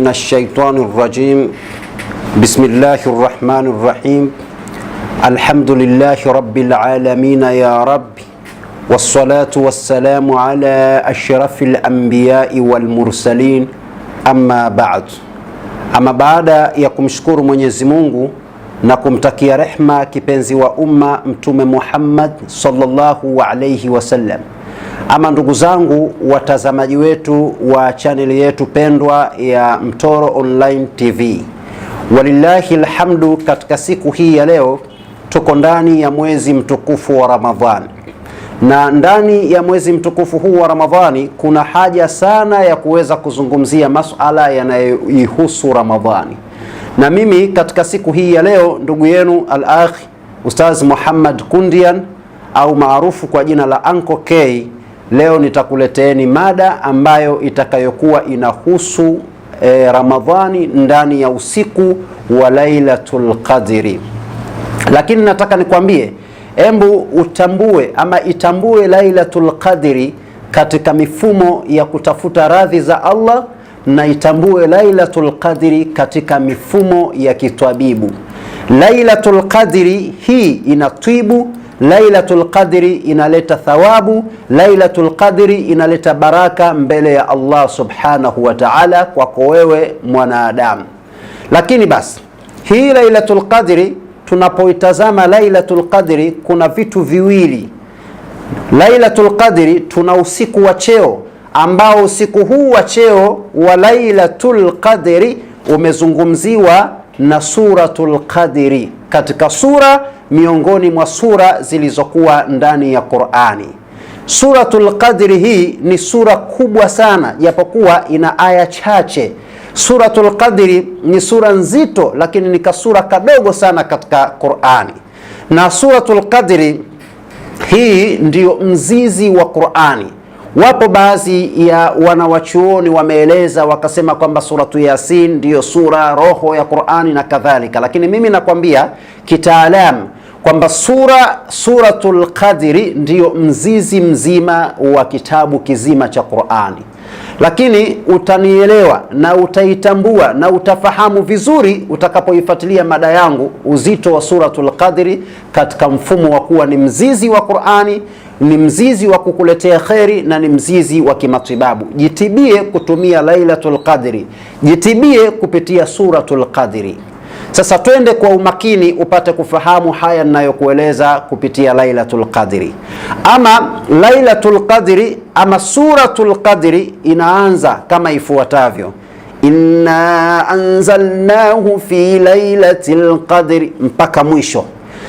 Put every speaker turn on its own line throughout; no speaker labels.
من الشيطان الرجيم. بسم الله الرحمن الرحيم. الحمد لله رب العالمين يا رب، والصلاة والسلام على أشرف الأنبياء والمرسلين. أما بعد. Ama baada ya kumshukuru Mwenyezi Mungu na kumtakia rehma kipenzi wa umma Mtume Muhammad sallallahu alayhi wasallam. Ama ndugu zangu watazamaji wetu wa chaneli yetu pendwa ya Mtoro Online TV, walillahi alhamdu, katika siku hii ya leo tuko ndani ya mwezi mtukufu wa Ramadhani, na ndani ya mwezi mtukufu huu wa Ramadhani kuna haja sana ya kuweza kuzungumzia masuala yanayoihusu Ramadhani. Na mimi katika siku hii ya leo, ndugu yenu al-akh Ustaz Muhammad Kundian au maarufu kwa jina la Uncle K, leo nitakuleteeni mada ambayo itakayokuwa inahusu Ramadhani ndani ya usiku wa Lailatul Qadri. Lakini nataka nikwambie, embu utambue ama itambue Lailatul Qadri katika mifumo ya kutafuta radhi za Allah, na itambue Lailatul Qadri katika mifumo ya kitwabibu. Lailatul Qadri hii inatwibu, Lailatul Qadri inaleta thawabu, Lailatul Qadri inaleta baraka mbele ya Allah subhanahu wa ta'ala kwako wewe mwanadamu. Lakini basi hii Lailatul Qadri, tunapoitazama Lailatul Qadri kuna vitu viwili. Lailatul Qadri tuna usiku wa cheo, ambao usiku huu wa cheo wa Lailatul Qadri umezungumziwa na Suratul Qadri, katika sura miongoni mwa sura zilizokuwa ndani ya Qur'ani. Suratul Qadri hii ni sura kubwa sana, japokuwa ina aya chache. Suratul Qadri ni sura nzito, lakini ni kasura kadogo sana katika Qur'ani. Na Suratul Qadri hii ndiyo mzizi wa Qur'ani. Wapo baadhi ya wanawachuoni wameeleza wakasema kwamba suratu Yasin ndiyo sura roho ya Qur'ani na kadhalika, lakini mimi nakwambia kitaalamu kwamba Suratul Qadri ndiyo mzizi mzima wa kitabu kizima cha Qur'ani. Lakini utanielewa na utaitambua na utafahamu vizuri utakapoifuatilia mada yangu, uzito wa Suratul Qadri katika mfumo wa kuwa ni mzizi wa Qur'ani, ni mzizi wa kukuletea kheri na ni mzizi wa kimatibabu. Jitibie kutumia Lailatul Qadri, jitibie kupitia Suratul Qadri. Sasa twende kwa umakini upate kufahamu haya ninayokueleza kupitia Lailatul Qadri. Ama Lailatul Qadri ama Suratul Qadri inaanza kama ifuatavyo: inna anzalnahu fi lailatil qadri, mpaka mwisho.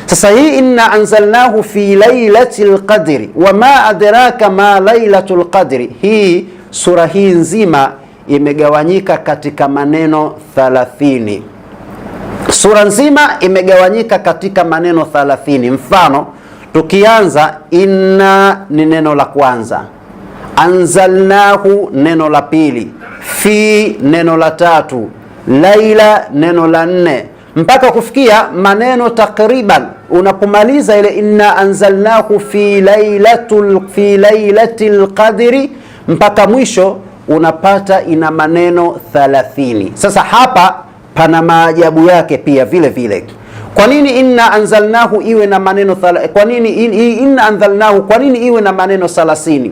Sasa hii inna anzalnahu fi lailatil qadri wama adraka ma lailatul qadri, hii sura hii nzima imegawanyika katika maneno 30. Sura nzima imegawanyika katika maneno 30. Mfano, tukianza, inna ni neno la kwanza, anzalnahu neno la pili, fi neno la tatu, laila neno la 4, mpaka kufikia maneno takriban. Unapomaliza ile inna anzalnahu fi lailatil qadri mpaka mwisho unapata ina maneno 30. Sasa hapa pana maajabu yake pia vile vile. Kwa nini inna anzalnahu iwe na maneno kwa nini inna anzalnahu, kwa nini iwe na maneno 30?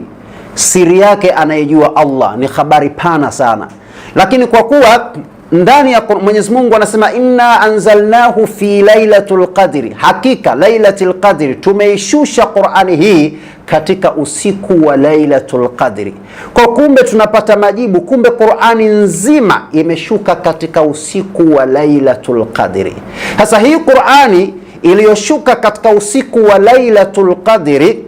Siri yake anayejua Allah, ni habari pana sana. Lakini kwa kuwa ndani ya Mwenyezi Mungu anasema inna anzalnahu fi lailatul qadri, hakika Lailatul Qadri tumeishusha Qur'ani hii katika usiku wa Lailatul Qadri. Kwa kumbe tunapata majibu, kumbe Qur'ani nzima imeshuka katika usiku wa Lailatul Qadri. Sasa hii Qur'ani iliyoshuka katika usiku wa Lailatul Qadri,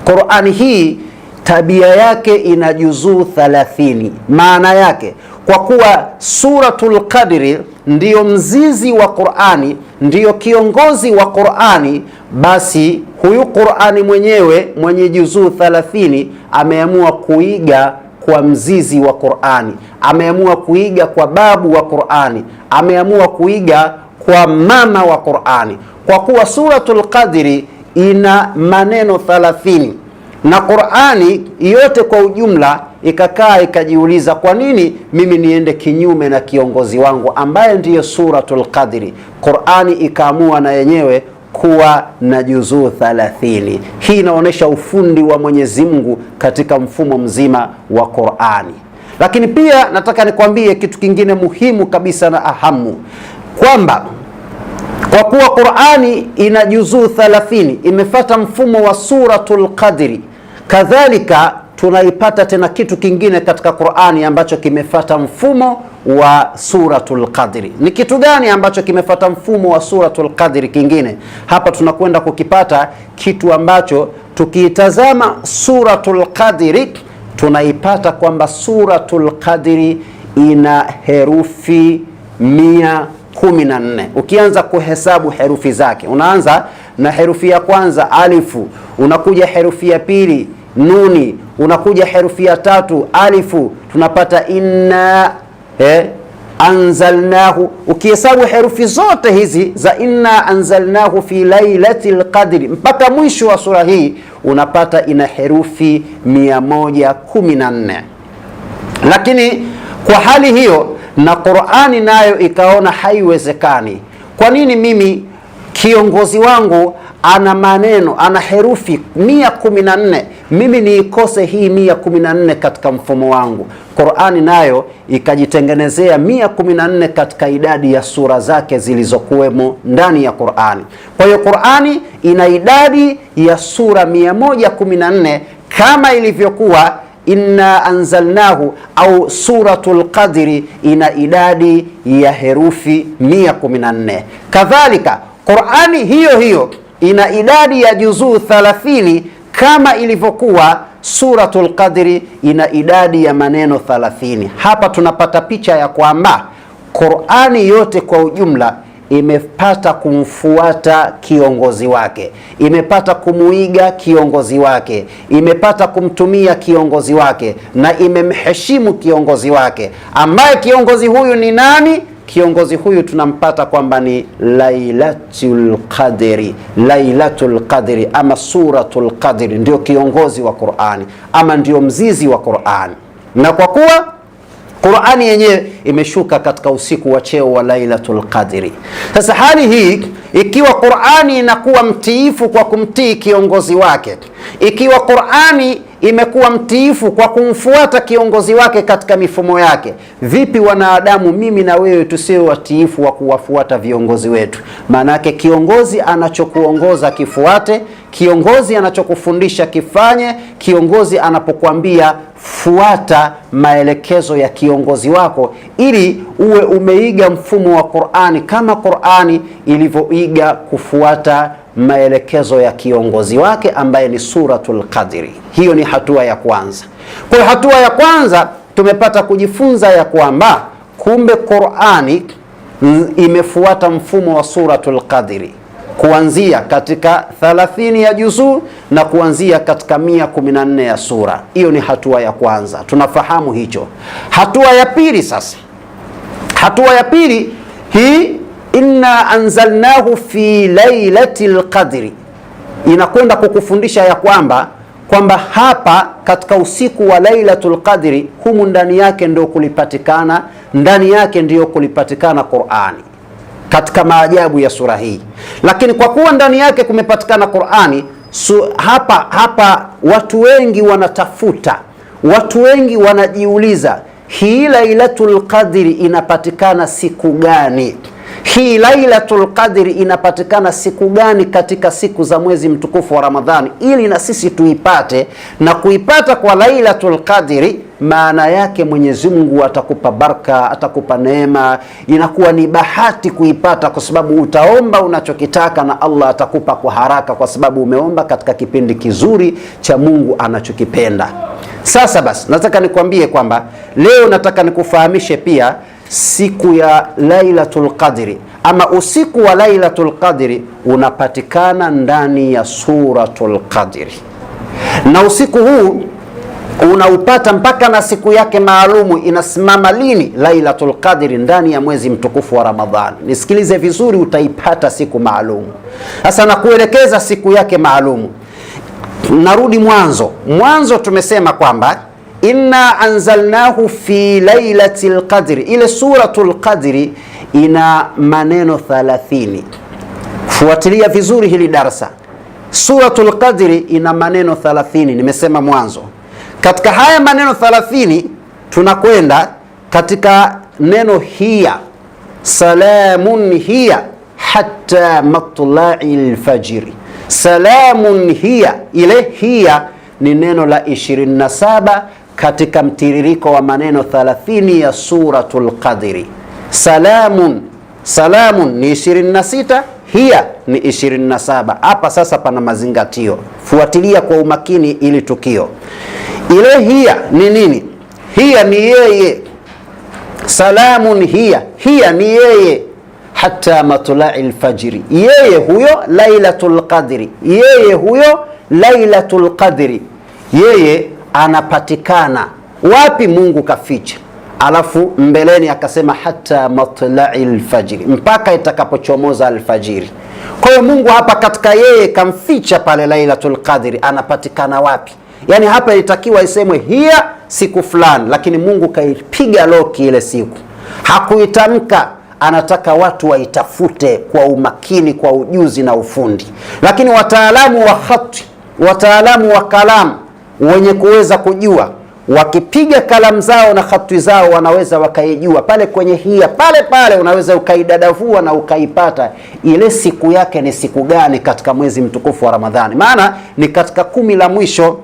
Qur'ani hii tabia yake ina juzuu 30. Maana yake, kwa kuwa Suratul Qadri ndiyo mzizi wa Qur'ani, ndiyo kiongozi wa Qur'ani, basi huyu Qur'ani mwenyewe mwenye juzuu 30 ameamua kuiga kwa mzizi wa Qur'ani, ameamua kuiga kwa babu wa Qur'ani, ameamua kuiga kwa mama wa Qur'ani. Kwa kuwa Suratul Qadri ina maneno 30 na Qur'ani yote kwa ujumla ikakaa ikajiuliza, kwa nini mimi niende kinyume na kiongozi wangu ambaye ndiyo Suratul Qadri? Qur'ani ikaamua na yenyewe kuwa na juzuu 30. Hii inaonyesha ufundi wa Mwenyezi Mungu katika mfumo mzima wa Qur'ani. Lakini pia nataka nikwambie kitu kingine muhimu kabisa na ahamu, kwamba kwa kuwa Qur'ani ina juzuu 30, imefuata mfumo wa Suratul Qadri, kadhalika tunaipata tena kitu kingine katika Qur'ani ambacho kimefuata mfumo wa Suratul Qadri. Ni kitu gani ambacho kimefuata mfumo wa Suratul Qadri kingine? Hapa tunakwenda kukipata kitu ambacho tukiitazama Suratul Qadri tunaipata kwamba Suratul Qadri ina herufi 114. Ukianza kuhesabu herufi zake, unaanza na herufi ya kwanza alifu, unakuja herufi ya pili nuni, unakuja herufi ya tatu alifu, tunapata inna anzalnahu. Ukihesabu herufi zote hizi za inna anzalnahu fi lailatul qadri mpaka mwisho wa sura hii unapata ina herufi 114. Lakini kwa hali hiyo na Qur'ani nayo ikaona haiwezekani. Kwa nini mimi kiongozi wangu ana maneno, ana herufi 114, mimi niikose hii 114 katika mfumo wangu? Qur'ani nayo ikajitengenezea 114 katika idadi ya sura zake zilizokuwemo ndani ya Qur'ani. Kwa hiyo Qur'ani ina idadi ya sura 114 kama ilivyokuwa inna anzalnahu au Suratul Qadri ina idadi ya herufi 114. Kadhalika Qur'ani hiyo hiyo ina idadi ya juzuu 30 kama ilivyokuwa Suratul Qadri ina idadi ya maneno 30. Hapa tunapata picha ya kwamba Qur'ani yote kwa ujumla imepata kumfuata kiongozi wake, imepata kumuiga kiongozi wake, imepata kumtumia kiongozi wake na imemheshimu kiongozi wake, ambaye kiongozi huyu ni nani? Kiongozi huyu tunampata kwamba ni Lailatul Qadri. Lailatul Qadri ama Suratul Qadri ndio kiongozi wa Qur'ani ama ndio mzizi wa Qur'ani. Na kwa kuwa Qur'ani yenyewe imeshuka katika usiku wa cheo wa Lailatul Qadri, sasa hali hii ikiwa Qur'ani inakuwa mtiifu kwa kumtii kiongozi wake, ikiwa Qur'ani imekuwa mtiifu kwa kumfuata kiongozi wake katika mifumo yake, vipi wanadamu mimi na wewe tusiwe watiifu wa kuwafuata viongozi wetu? Maanake kiongozi anachokuongoza kifuate, kiongozi anachokufundisha kifanye, kiongozi anapokuambia fuata maelekezo ya kiongozi wako, ili uwe umeiga mfumo wa Qur'ani kama Qur'ani ilivyoiga kufuata maelekezo ya kiongozi wake ambaye ni Suratul Qadri. Hiyo ni hatua ya kwanza. Kwa hatua ya kwanza tumepata kujifunza ya kwamba kumbe Qur'ani imefuata mfumo wa Suratul Qadri kuanzia katika 30 ya juzuu na kuanzia katika 114 ya sura. Hiyo ni hatua ya kwanza, tunafahamu hicho. Hatua ya pili sasa, hatua ya pili hii inna anzalnahu fi lailatil qadri inakwenda kukufundisha ya kwamba hapa katika usiku wa Lailatul Qadri humu ndani yake ndio kulipatikana Qur'ani katika maajabu ya sura hii. Lakini kwa kuwa ndani yake kumepatikana Qur'ani, hapa watu wengi wanatafuta, watu wengi wanajiuliza, hii Lailatul Qadri inapatikana siku gani? Hii Lailatul Qadri inapatikana siku gani katika siku za mwezi mtukufu wa Ramadhani, ili na sisi tuipate. Na kuipata kwa Lailatul Qadri maana yake Mwenyezi Mungu atakupa baraka, atakupa neema, inakuwa ni bahati kuipata, kwa sababu utaomba unachokitaka na Allah atakupa kwa haraka, kwa sababu umeomba katika kipindi kizuri cha Mungu anachokipenda. Sasa basi, nataka nikwambie kwamba leo nataka nikufahamishe pia siku ya Lailatul Qadri ama usiku wa Lailatul Qadri unapatikana ndani ya Suratul Qadri, na usiku huu unaupata mpaka na siku yake maalumu. Inasimama lini Lailatul Qadri? Ndani ya mwezi mtukufu wa Ramadhani. Nisikilize vizuri, utaipata siku maalumu. Sasa nakuelekeza siku yake maalumu. Narudi mwanzo tumesema kwamba inna anzalnahu fi lailatul qadri. Ile suratul qadri ina maneno 30. Fuatilia vizuri hili darasa. Suratul qadri ina maneno 30, nimesema mwanzo. Katika haya maneno 30 tunakwenda katika neno hiya. Salamun hiya hatta matla'il fajri. Salamun hiya, ile hiya ni neno la 27 katika mtiririko wa maneno 30 ya suratul qadri. Salamun ni 26, hiya ni 27. Hapa sasa pana mazingatio, fuatilia kwa umakini ili tukio. Ile hiya ni nini? Hiya ni yeye. Salamun hiya ni yeye. Hatta matla'il fajri, yeye huyo lailatul qadri, yeye huyo lailatul qadri. Yeye anapatikana wapi? Mungu kaficha. Alafu mbeleni akasema hatta matla'il fajri, mpaka itakapochomoza alfajiri. Kwa hiyo Mungu hapa katika yeye kamficha pale lailatul qadri, anapatikana wapi? Yani hapa ilitakiwa isemwe hiya siku fulani, lakini Mungu kaipiga loki ile siku, hakuitamka. Anataka watu waitafute kwa umakini, kwa ujuzi na ufundi. Lakini wataalamu wa khati, wataalamu wa kalamu wenye kuweza kujua, wakipiga kalamu zao na khati zao wanaweza wakaijua pale kwenye hiya, pale unaweza ukaidadavua na ukaipata ile siku yake ni siku gani katika mwezi mtukufu wa Ramadhani. Maana ni katika 10 la mwisho,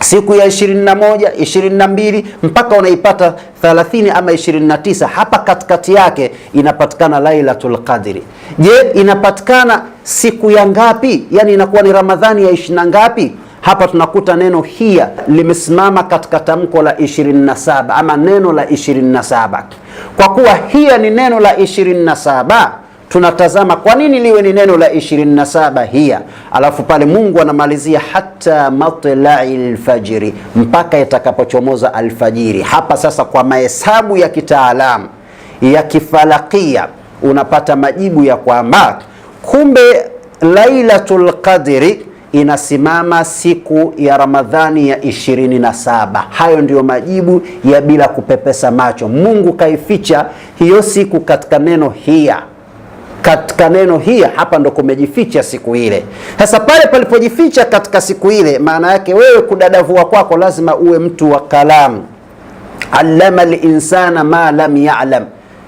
siku ya 21, 22 mpaka unaipata 30 ama 29. Hapa katikati yake inapatikana lailatul qadri. Je, inapatikana siku ya ngapi? Yani inakuwa ni Ramadhani ya 20 ngapi? Hapa tunakuta neno hiya limesimama katika tamko la 27 ama neno la 27. Kwa kuwa hiya ni neno la 27, tunatazama kwa nini liwe ni neno la 27 hiya. Alafu pale Mungu anamalizia hatta matla'il fajri, mpaka itakapochomoza alfajiri. Hapa sasa kwa mahesabu ya kitaalamu ya kifalakia unapata majibu ya kwamba kumbe lailatul qadri inasimama siku ya Ramadhani ya 27. Hayo ndiyo majibu ya bila kupepesa macho. Mungu kaificha hiyo siku katika neno hiya. Katika neno hiya hapa ndo kumejificha siku ile. Sasa pale palipojificha katika siku ile, maana yake wewe kudadavua kwako lazima uwe mtu wa kalamu. Allama al-insana ma lam ya'lam.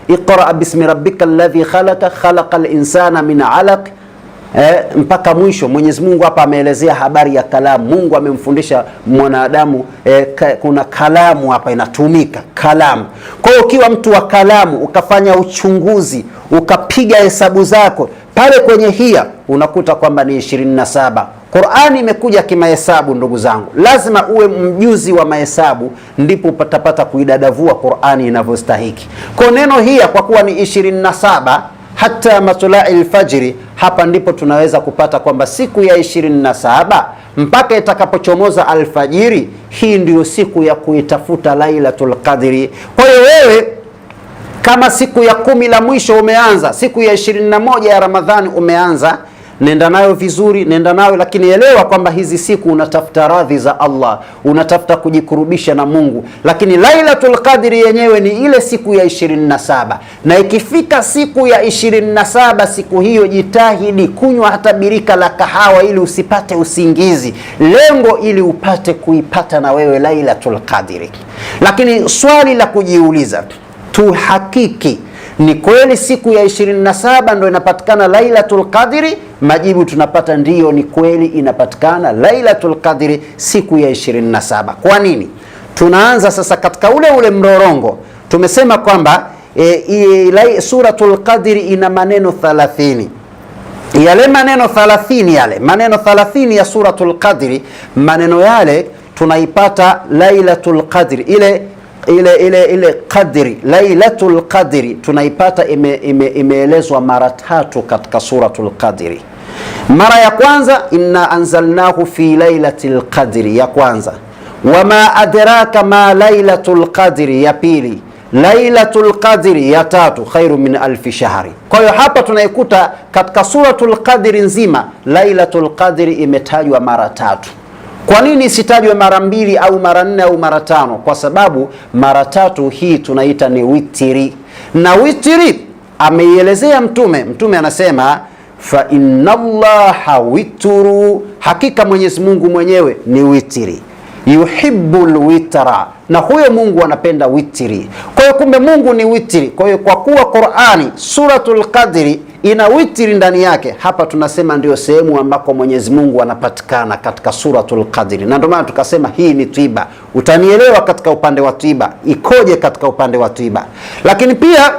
Iqra bismi rabbika alladhi khalaqa, khalaqal insana min 'alaq. Mpaka mwisho. Mwenyezi Mungu hapa ameelezea habari ya kalamu. Mungu amemfundisha mwanadamu, kuna kalamu hapa inatumika, kalamu. Kwa hiyo ukiwa mtu wa kalamu, ukafanya uchunguzi, ukapiga hesabu zako pale kwenye hiya, unakuta kwamba ni 27. Qur'ani imekuja kimahesabu ndugu zangu. Lazima uwe mjuzi wa mahesabu, ndipo utapata kuidadavua Qur'ani inavyostahiki. Kwa neno hiya kwa kuwa ni 27 hatta matla'il fajri, hapa ndipo tunaweza kupata kwamba siku ya 27 mpaka itakapochomoza alfajiri, hii ndiyo siku ya kuitafuta lailatul qadri. Kwa hiyo wewe kama siku ya 10 la mwisho umeanza, siku ya 21 ya Ramadhani umeanza, nenda nayo vizuri, nenda nayo, lakini elewa kwamba hizi siku unatafuta radhi za Allah, unatafuta kujikurubisha na Mungu. Lakini lailatul qadri yenyewe ni ile siku ya 27, na ikifika siku ya 27, siku hiyo jitahidi kunywa hata birika la kahawa ili usipate usingizi, lengo ili upate kuipata na wewe lailatul qadri. Lakini swali la kujiuliza, tuhakiki ni kweli siku ya 27 ndo inapatikana lailatul qadri? Majibu tunapata ndiyo, ni kweli inapatikana lailatul qadri siku ya 27. Kwa nini? Tunaanza sasa katika ule mrorongo. Tumesema kwamba suratul qadri ina maneno 30. Yale maneno 30, yale maneno 30 ya suratul qadri, maneno yale tunaipata lailatul qadri, ile qadri, lailatul qadri tunaipata imeelezwa mara 3 katika suratul qadri. Mara ya kwanza inna anzalnahu fi lailatul qadri, ya kwanza. Wama adraka ma lailatul qadri, ya pili. Lailatul qadri, ya tatu. Khairu min alfi shahri. Kwa hiyo hapa tunaikuta katika suratul qadri nzima lailatul qadri imetajwa mara 3. Kwa nini isitajwe mara 2 au mara 4 au mara 5? Kwa sababu mara 3 hii tunaita ni witri, na witri ameielezea Mtume anasema fa inna Allaha witru, hakika Mwenyezi Mungu mwenyewe ni witri, yuhibbul witra, na huyo Mungu anapenda witri. Kwa hiyo kumbe Mungu ni witri. Kwa hiyo kwa kuwa Qur'ani suratul Qadri ina witri ndani yake, hapa tunasema ndio sehemu ambako Mwenyezi Mungu anapatikana katika suratul Qadri, na ndio maana tukasema hii ni tiba. Utanielewa katika upande wa tiba ikoje, katika upande wa tiba. Lakini pia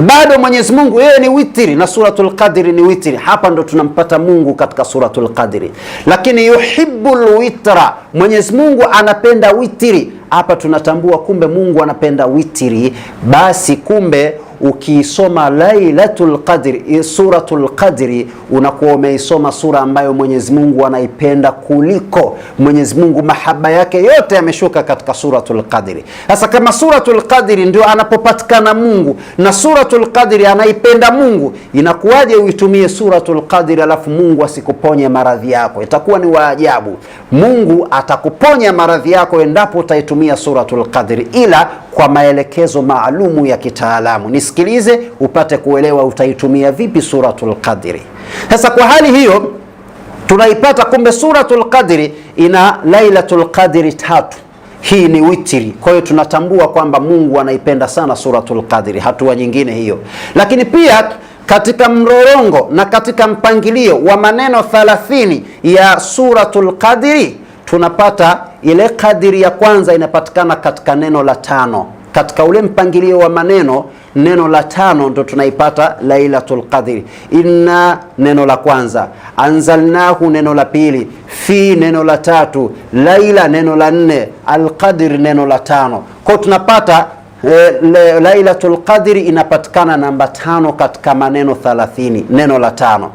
bado Mwenyezi Mungu yeye ni witri na suratul Qadri ni witri. Hapa ndo tunampata Mungu katika suratul Qadri. Lakini yuhibbul witra, Mwenyezi Mungu anapenda witri. Hapa tunatambua kumbe Mungu anapenda witri. Basi kumbe ukiisoma Lailatul Qadri, suratul Qadri, unakuwa umeisoma sura ambayo Mwenyezi Mungu anaipenda kuliko. Mwenyezi Mungu mahaba yake yote yameshuka katika suratul Qadri. Sasa kama suratul Qadri ndio anapopatikana Mungu na suratul Qadri anaipenda Mungu, inakuwaje uitumie suratul Qadri alafu Mungu asikuponye maradhi yako? Itakuwa ni waajabu. Mungu atakuponya maradhi yako endapo utaitumia suratul Qadri, ila kwa maelekezo maalumu ya kitaalamu. Nisikilize upate kuelewa utaitumia vipi suratul Qadri. Sasa kwa hali hiyo tunaipata kumbe suratul Qadri ina Lailatul Qadri 3. Hii ni witri. Kwa hiyo tunatambua kwamba Mungu anaipenda sana suratul Qadri, hatua nyingine hiyo. Lakini pia katika mrorongo na katika mpangilio wa maneno 30 ya suratul Qadri tunapata ile kadiri ya kwanza inapatikana katika neno la 5. Katika ule mpangilio wa maneno, neno la 5 ndo tunaipata Lailatul Qadri. Inna neno la kwanza, anzalnahu neno la pili, fi neno la 3, laila neno la 4, alqadr neno la 5. Kwa tunapata Lailatul Qadri inapatikana namba 5 katika maneno 30, neno la 5.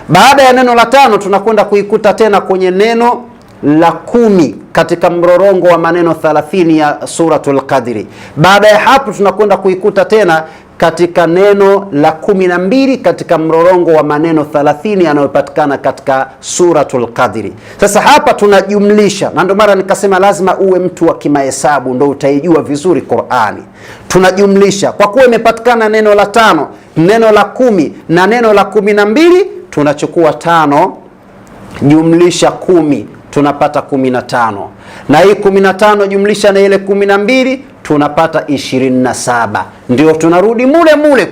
Baada ya neno la 5 tunakwenda kuikuta tena kwenye neno la 10 katika mrorongo wa maneno 30 ya suratul Qadri. Baada ya hapo tunakwenda kuikuta tena katika neno la 12 katika mrorongo wa maneno 30 yanayopatikana katika suratul Qadri. Sasa hapa tunajumlisha, na ndio maana nikasema lazima uwe mtu wa kimahesabu ndio utaijua vizuri Qur'ani. Tunajumlisha kwa kuwa imepatikana neno la 5, neno la 10 na neno la 12, tunachukua 5 jumlisha 10 tunapata 15, na hii 15 jumlisha na ile 12 tunapata 27. Ndio tunarudi mule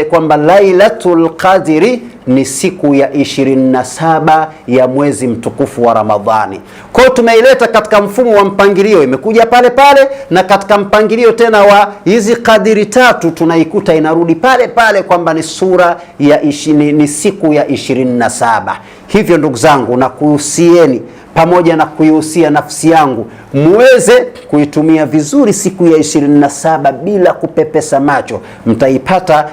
kwamba Lailatul Qadri ni siku ya 27 ya mwezi mtukufu wa Ramadhani. Kwa hiyo tumeileta katika mfumo wa mpangilio, imekuja pale na katika mpangilio tena wa hizi kadiri 3 tunaikuta inarudi pale kwamba ni sura ya ni siku ya 27. Hivyo ndugu zangu, na kuhusieni pamoja na kuihusia nafsi yangu muweze kuitumia vizuri siku ya 27 bila kupepesa macho. Mtaipata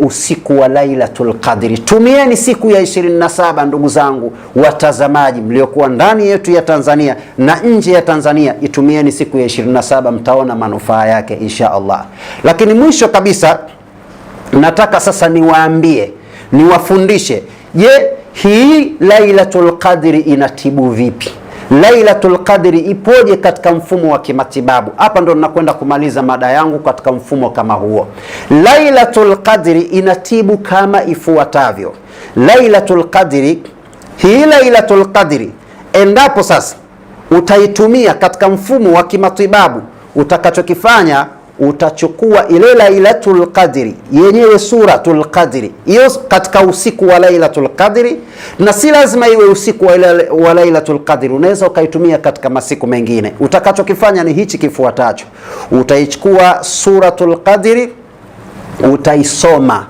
usiku wa Lailatul Qadri. Tumieni siku ya 27 ndugu zangu watazamaji mliokuwa ndani yetu ya Tanzania na nje ya Tanzania, itumieni siku ya 27, mtaona manufaa yake insha Allah. Lakini mwisho kabisa nataka sasa niwaambie, niwafundishe, je, hii Lailatul Qadri inatibu vipi? Lailatul Qadri ipoje katika mfumo wa kimatibabu? Hapa ndo ninakwenda kumaliza mada yangu katika mfumo kama huo. Lailatul Qadri inatibu kama ifuatavyo. Lailatul Qadri, hii Lailatul Qadri endapo sasa utaitumia katika mfumo wa kimatibabu, utakachokifanya utachukua ile Lailatul Qadri yenyewe, suratul Qadri hiyo katika usiku wa Lailatul Qadri, na si lazima iwe usiku wa Lailatul Qadri, unaweza ukaitumia katika masiku mengine. Utakachokifanya ni hichi kifuatacho: utaichukua suratul Qadri, utaisoma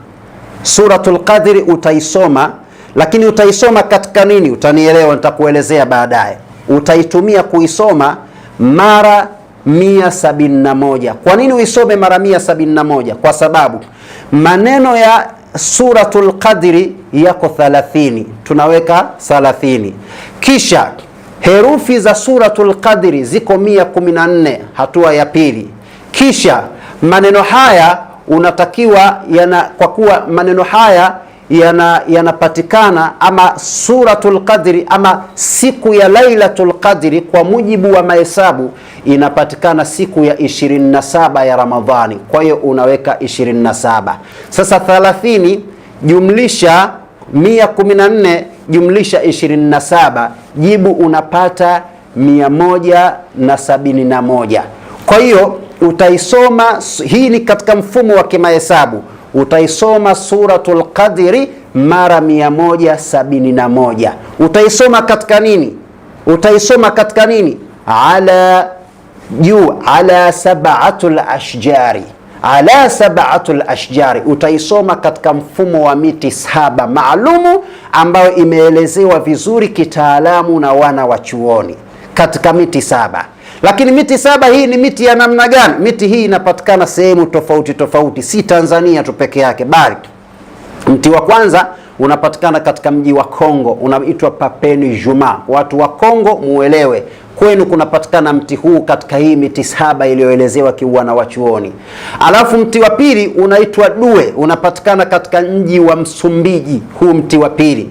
suratul Qadri, utaisoma, lakini utaisoma katika nini? Utanielewa, nitakuelezea baadaye. Utaitumia kuisoma mara 171. Kwa nini uisome mara 171? Kwa sababu maneno ya suratul Qadri yako 30, tunaweka 30. Kisha herufi za suratul Qadri ziko 114, hatua ya pili. Kisha maneno haya unatakiwa kwa kuwa maneno haya yanapatikana ama suratul qadri ama siku ya lailatul qadri kwa mujibu wa mahesabu inapatikana siku ya 27 ya Ramadhani. Kwa hiyo unaweka 27. Sasa 30 jumlisha 114 jumlisha 27, jibu unapata 171. Kwa hiyo utaisoma, hii ni katika mfumo wa kimahesabu, utaisoma suratul qadri mara 171. Utaisoma katika nini? Utaisoma katika nini? Ala juu, ala sab'atul ashjari, ala sab'atul ashjari. Utaisoma katika mfumo wa miti 7 maalumu ambayo imeelezewa vizuri kitaalamu na wana wa chuoni katika miti 7. Lakini miti 7 hii ni miti ya namna gani? Miti hii inapatikana sehemu tofauti tofauti, si Tanzania tu peke yake, bali mti wa kwanza unapatikana katika mji wa Kongo, unaitwa Papeni Juma. Watu wa Kongo muelewe, kwenu kunapatikana mti huu katika hii miti 7 iliyoelezewa kiwana wa chuoni. Alafu mti wa pili unaitwa Due, unapatikana katika mji wa Msumbiji, huu mti wa pili.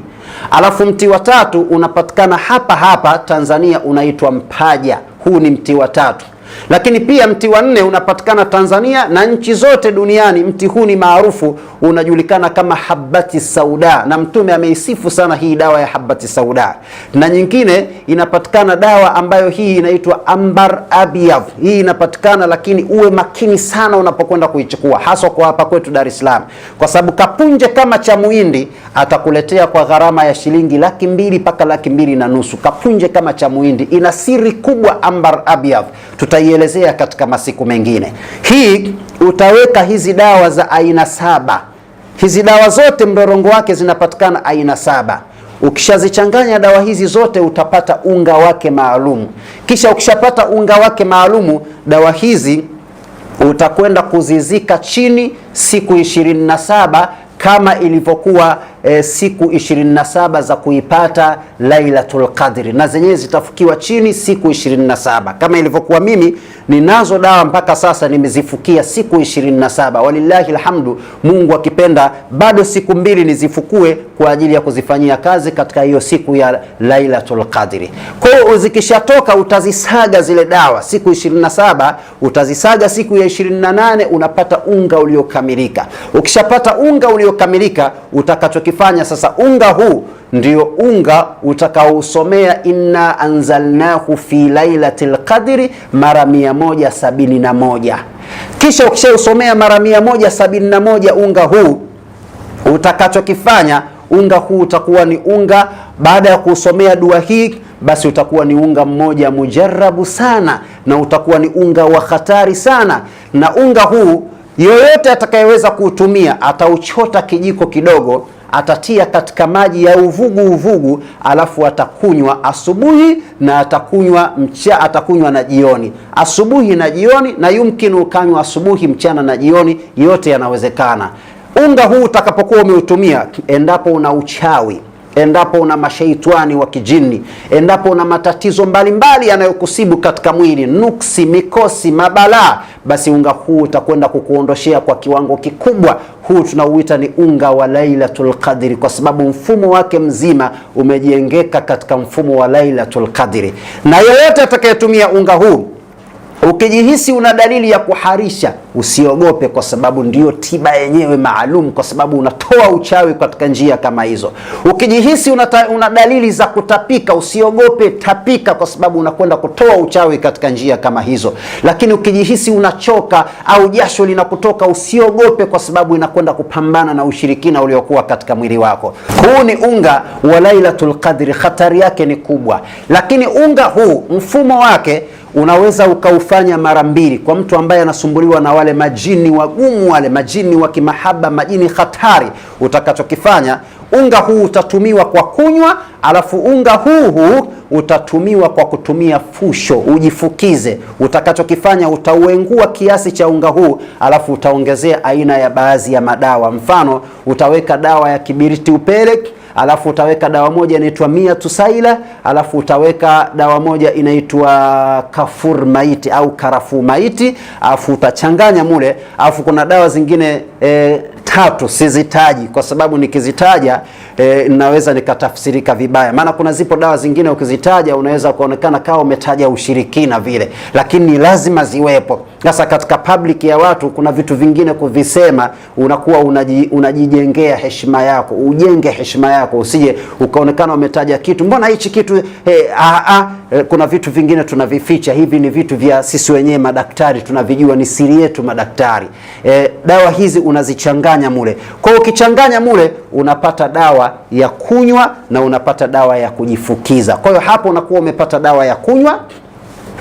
Alafu mti wa tatu unapatikana hapa hapa Tanzania, unaitwa Mpaja, huu ni mti wa tatu. Lakini pia mti wa 4 unapatikana Tanzania na nchi zote duniani. Mti huu ni maarufu, unajulikana kama habati sauda, na Mtume ameisifu sana hii dawa ya habati sauda. Na nyingine inapatikana dawa ambayo hii inaitwa ambar abyad. Hii inapatikana, lakini uwe makini sana unapokwenda kuichukua, hasa kwa hapa kwetu Dar es Salaam, kwa sababu kapunje kama cha muhindi atakuletea kwa gharama ya shilingi 200,000 mpaka 2,500,000. Kapunje kama cha muhindi, ina siri kubwa ambar abyad, tutaielezea katika masiku mengine. Hii utaweka hizi dawa za aina 7. Hizi dawa zote mdorongo wake zinapatikana aina 7. Ukishazichanganya dawa hizi zote utapata unga wake maalumu. Kisha ukishapata unga wake maalumu, dawa hizi utakwenda kuzizika chini siku 27 kama ilivyokuwa siku 27 za kuipata Lailatul Qadri, na zenyewe zitafukiwa chini siku 27 kama ilivyokuwa. Mimi ninazo dawa mpaka sasa nimezifukia siku 27, walillahi alhamdu. Mungu akipenda bado siku 2 nizifukue kwa ajili ya kuzifanyia kazi katika hiyo siku ya Lailatul Qadri. Kwa hiyo zikishatoka utazisaga zile dawa siku 27, utazisaga siku ya 28, unapata unga uliokamilika. Ukishapata unga uliokamilika, utakachokifanya sasa, unga huu ndio unga utakaousomea inna anzalnahu fi lailatil qadri mara 171. Kisha ukishausomea mara 171 unga huu, utakachokifanya, unga huu utakuwa ni unga, baada ya kusomea dua hii, basi utakuwa ni unga mmoja mujarabu sana, na utakuwa ni unga wa hatari sana. Na unga huu yoyote atakayeweza kuutumia atauchota kijiko kidogo, atatia katika maji ya uvugu, alafu atakunywa asubuhi na atakunywa na jioni, asubuhi na jioni, na yumkinu ukanywa asubuhi, mchana na jioni, yote yanawezekana. Unga huu utakapokuwa umeutumia, endapo una uchawi, endapo una mashaitani wa kijini, endapo una matatizo mbalimbali yanayokusibu katika mwili, nuksi, mikosi, mabalaa, basi unga huu utakwenda kukuondoshea kwa kiwango kikubwa. Huu tunauita ni unga wa Lailatul Qadri, kwa sababu mfumo wake mzima umejengeka katika mfumo wa Lailatul Qadri. Na yeyote atakayetumia unga huu, ukijihisi una dalili ya kuharisha, usiogope, kwa sababu ndio tiba yenyewe maalum, kwa sababu unatoa uchawi katika njia kama hizo. Ukijihisi una dalili za kutapika, usiogope, tapika, kwa sababu unakwenda kutoa uchawi katika njia kama hizo. Lakini ukijihisi unachoka au jasho linakutoka, usiogope, kwa sababu inakwenda kupambana na ushirikina uliokuwa katika mwili wako. Huu ni unga wa Lailatul Qadri, hatari yake ni kubwa. Lakini unga huu mfumo wake unaweza ukaufanya mara 2 kwa mtu ambaye anasumbuliwa na wale majini wagumu, wale majini wa kimahaba, majini hatari. Utakachokifanya, unga huu utatumiwa kwa kunywa, alafu unga huu utatumiwa kwa kutumia fusho, ujifukize. Utakachokifanya, utauengua kiasi cha unga huu, alafu utaongezea aina ya baadhi ya madawa. Mfano, utaweka dawa ya kibiriti upele, alafu utaweka dawa moja inaitwa mia tusaila, alafu utaweka dawa moja inaitwa kafur maiti au karafu maiti, alafu utachanganya mule. Alafu kuna dawa zingine 3 sizitaji kwa sababu nikizitaja naweza nikatafsirika vibaya. Maana kuna zipo dawa zingine ukizitaja unaweza kuonekana kama umetaja ushirikina vile, lakini lazima ziwepo. Sasa katika public ya watu kuna vitu vingine kuvisema unakuwa unajijengea heshima yako. Ujenge heshima yako, usije ukaonekana umetaja kitu, mbona hichi kitu kuna vitu vingine tunavificha. Hivi ni vitu vya sisi wenyewe madaktari tunavijua, ni siri yetu madaktari. Dawa hizi unazichanganya mule. Kwa hiyo ukichanganya mule unapata dawa ya kunywa na unapata dawa ya kujifukiza. Kwa hiyo hapo unakuwa umepata dawa ya kunywa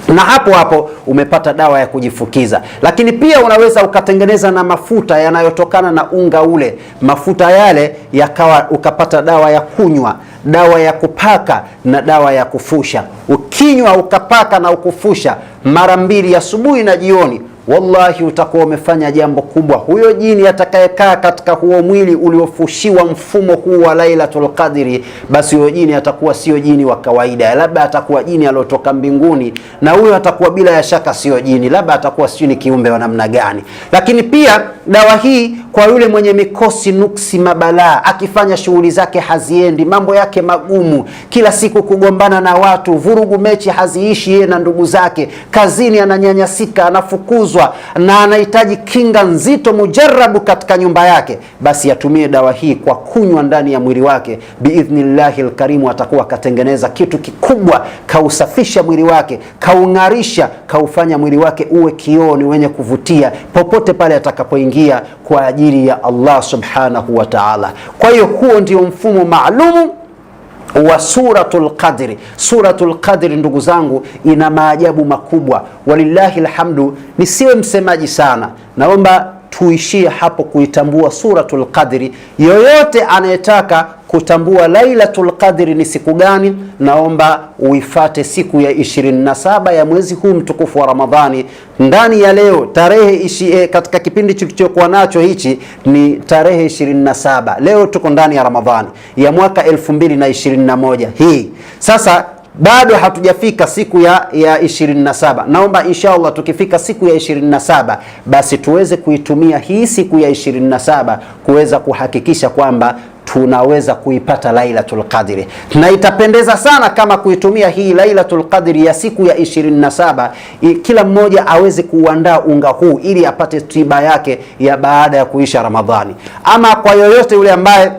na hapo umepata dawa ya kujifukiza. Lakini pia unaweza ukatengeneza na mafuta yanayotokana na unga ule. Mafuta yale yakawa ukapata dawa ya kunywa, dawa ya kupaka na dawa ya kufusha. Ukinywa ukapaka na ukufusha mara 2 asubuhi na jioni, wallahi utakuwa umefanya jambo kubwa. Huyo jini atakayekaa katika huo mwili uliofushiwa mfumo huu wa Lailatul Qadri, basi huyo jini atakuwa sio jini wa kawaida, labda atakuwa jini aliyotoka mbinguni, na huyo atakuwa bila ya shaka sio jini, labda atakuwa sio ni kiumbe wa namna gani. Lakini pia dawa hii kwa yule mwenye mikosi, nuksi, mabalaa, akifanya shughuli zake haziendi, mambo yake magumu, kila siku kugombana na watu, vurugu, mechi haziishi, yeye na ndugu zake, kazini ananyanyasika, anafukuzwa na anahitaji kinga nzito mujarabu katika nyumba yake, basi atumie dawa hii kwa kunywa ndani ya mwili wake. Biidhnillahil karimu atakuwa akatengeneza kitu kikubwa, kausafisha mwili wake, kaung'arisha, kaufanya mwili wake uwe kioni wenye kuvutia popote pale atakapoingia kwa ajili ya Allah subhanahu wa ta'ala. Kwa hiyo huo ndio mfumo maalumu wa Suratul Qadri. Suratul Qadri ndugu zangu ina maajabu makubwa, walillahi alhamdu. Nisiwe msemaji sana, naomba tuishie hapo kuitambua Suratul Qadri. Yoyote anayetaka kutambua Lailatul Qadri ni siku gani, naomba uifate siku ya 27 ya mwezi huu mtukufu wa Ramadhani. Ndani ya leo tarehe katika kipindi tulichokuwa nacho hichi ni tarehe 27. Leo tuko ndani ya Ramadhani ya mwaka 2021 hii. Sasa bado hatujafika siku ya 27. Naomba inshallah tukifika siku ya 27 basi tuweze kuitumia hii siku ya 27 kuweza kuhakikisha kwamba tunaweza kuipata Lailatul Qadri, na itapendeza sana kama kuitumia hii Lailatul Qadri ya siku ya 27 kila mmoja aweze kuandaa unga huu ili apate tiba yake ya baada ya kuisha Ramadhani. Ama kwa yoyote yule ambaye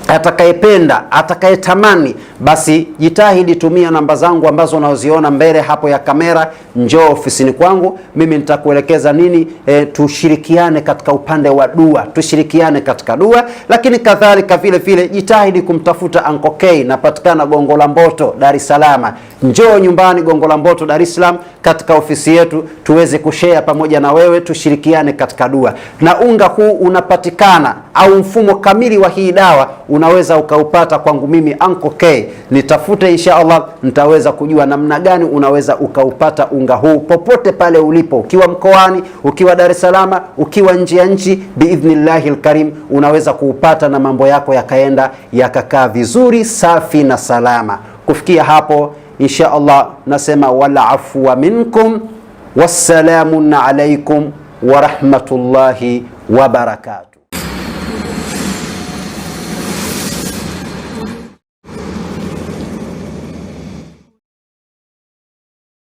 atakayependa, atakayetamani, basi jitahidi tumia namba zangu ambazo unaziona mbele hapo ya kamera. Njoo ofisini kwangu, mimi nitakuelekeza nini. Tushirikiane katika upande wa dua, tushirikiane katika dua. Lakini kadhalika vile vile jitahidi kumtafuta Uncle K, napatikana Gongo la Mboto, Dar es Salaam. Njoo nyumbani Gongo la Mboto, Dar es Salaam, katika ofisi yetu tuweze kushare pamoja na wewe, tushirikiane katika dua. Na unga huu unapatikana, au mfumo kamili wa hii dawa unaweza ukaupata kwangu mimi Uncle K. Nitafute inshallah, nitaweza kujua namna gani unaweza ukaupata unga huu popote pale ulipo, ukiwa mkoani, ukiwa Dar es Salaam, ukiwa nje ya nchi, biidhnillahil karim unaweza kuupata na mambo yako yakaenda yakakaa vizuri, safi na salama. Kufikia hapo inshallah nasema wala afwa minkum, wassalamun alaikum wa rahmatullahi wa barakatuh.